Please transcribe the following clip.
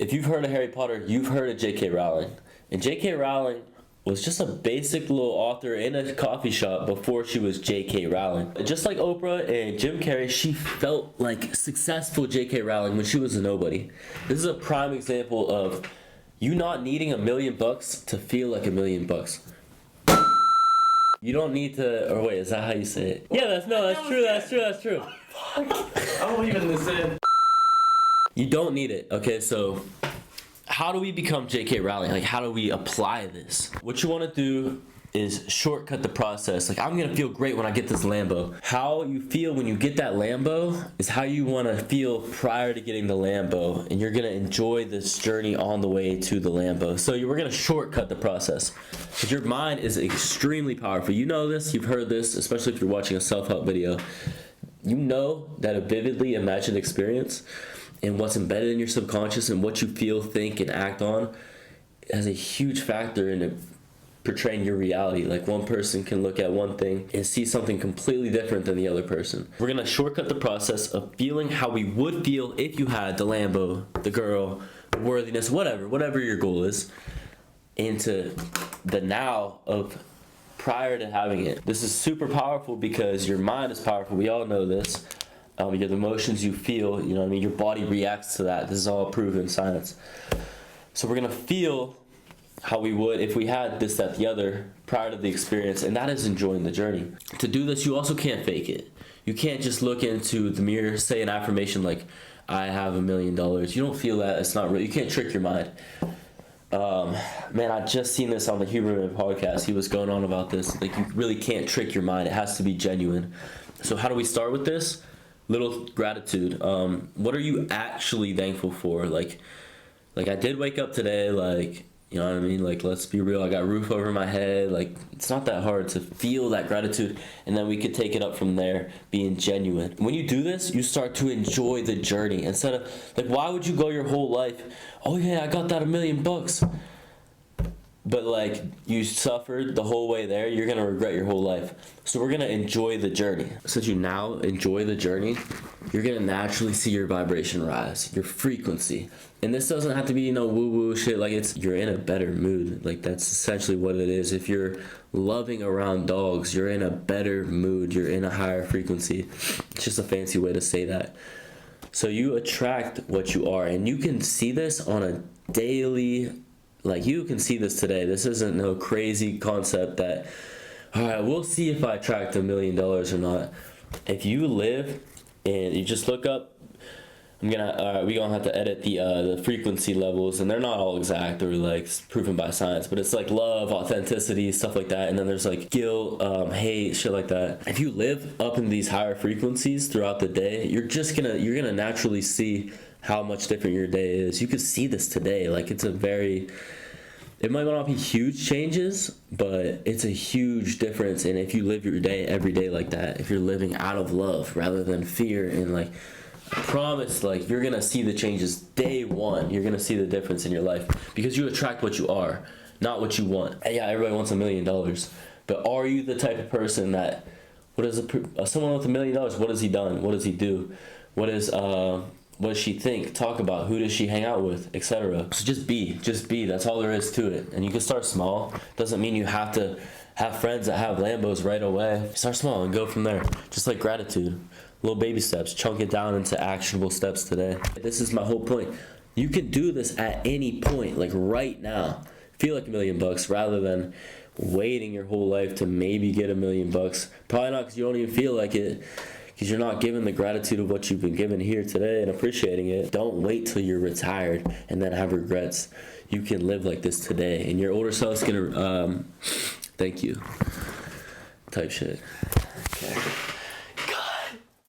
if you've heard of Harry Potter, you've heard of J.K. Rowling. And J.K. Rowling was just a basic little author in a coffee shop before she was J.K. Rowling. Just like Oprah and Jim Carrey, she felt like successful J.K. Rowling when she was a nobody. This is a prime example of you not needing $1 million to feel like $1 million. You don't need to, or wait, is that how you say it? Yeah, that's true. I don't even listen. You don't need it. Okay, so how do we become J.K. Rowling? Like, how do we apply this? What you want to do is shortcut the process. Like, I'm gonna feel great when I get this Lambo. How you feel when you get that Lambo is how you want to feel prior to getting the Lambo, and you're gonna enjoy this journey on the way to the Lambo. So we're gonna shortcut the process, because your mind is extremely powerful. You know this, you've heard this, especially if you're watching a self-help video. You know that a vividly imagined experience and what's embedded in your subconscious and what you feel, think, and act on has a huge factor in it portraying your reality. Like, one person can look at one thing and see something completely different than the other person. We're gonna shortcut the process of feeling how we would feel if you had the Lambo, the girl, worthiness, whatever your goal is, into the now of prior to having it. This is super powerful because your mind is powerful. We all know this. Your the emotions you feel, you know what I mean? Your body reacts to that. This is all proven science. So we're gonna feel how we would if we had this, that, the other prior to the experience, and that is enjoying the journey. To do this, you also can't fake it. You can't just look into the mirror, say an affirmation like, I have $1 million. You don't feel that, it's not real. You can't trick your mind. Man, I just seen this on the Huberman podcast. He was going on about this. Like, you really can't trick your mind. It has to be genuine. So how do we start with this? Little gratitude. What are you actually thankful for? Like I did wake up today, like, you know what I mean? Like, let's be real, I got a roof over my head. Like, it's not that hard to feel that gratitude, and then we could take it up from there, being genuine. When you do this, you start to enjoy the journey. Instead of, like, why would you go your whole life, oh yeah, I got that $1 million, but like, you suffered the whole way there, you're gonna regret your whole life. So we're gonna enjoy the journey. Since you now enjoy the journey, you're gonna naturally see your vibration rise, your frequency. And this doesn't have to be, woo-woo shit. Like, you're in a better mood. Like, that's essentially what it is. If you're loving around dogs, you're in a better mood. You're in a higher frequency. It's just a fancy way to say that. So you attract what you are, and you can see this on a daily, like, you can see this today. This isn't no crazy concept that, all right, we'll see if I attract $1 million or not. If you live and you just look up, we're gonna have to edit the frequency levels, and they're not all exact or like proven by science, but it's like love, authenticity, stuff like that, and then there's like guilt, hate, shit like that. If you live up in these higher frequencies throughout the day, you're gonna naturally see how much different your day is. You can see this today. Like, it might not be huge changes, but it's a huge difference. And if you live your day every day like that, if you're living out of love rather than fear, and like, I promise, like, you're gonna see the changes day one. You're gonna see the difference in your life, because you attract what you are, not what you want. And yeah, everybody wants $1 million, but are you the type of person that, someone with $1 million, what has he done? What does he do? What does she think, talk about, who does she hang out with, etc. So just be, that's all there is to it. And you can start small. Doesn't mean you have to have friends that have Lambos right away. Start small and go from there. Just like gratitude. Little baby steps, chunk it down into actionable steps today. This is my whole point. You can do this at any point, like right now. Feel like $1 million rather than waiting your whole life to maybe get $1 million. Probably not, because you don't even feel like it, because you're not given the gratitude of what you've been given here today and appreciating it. Don't wait till you're retired and then have regrets. You can live like this today, and your older self's gonna thank you type shit. Okay.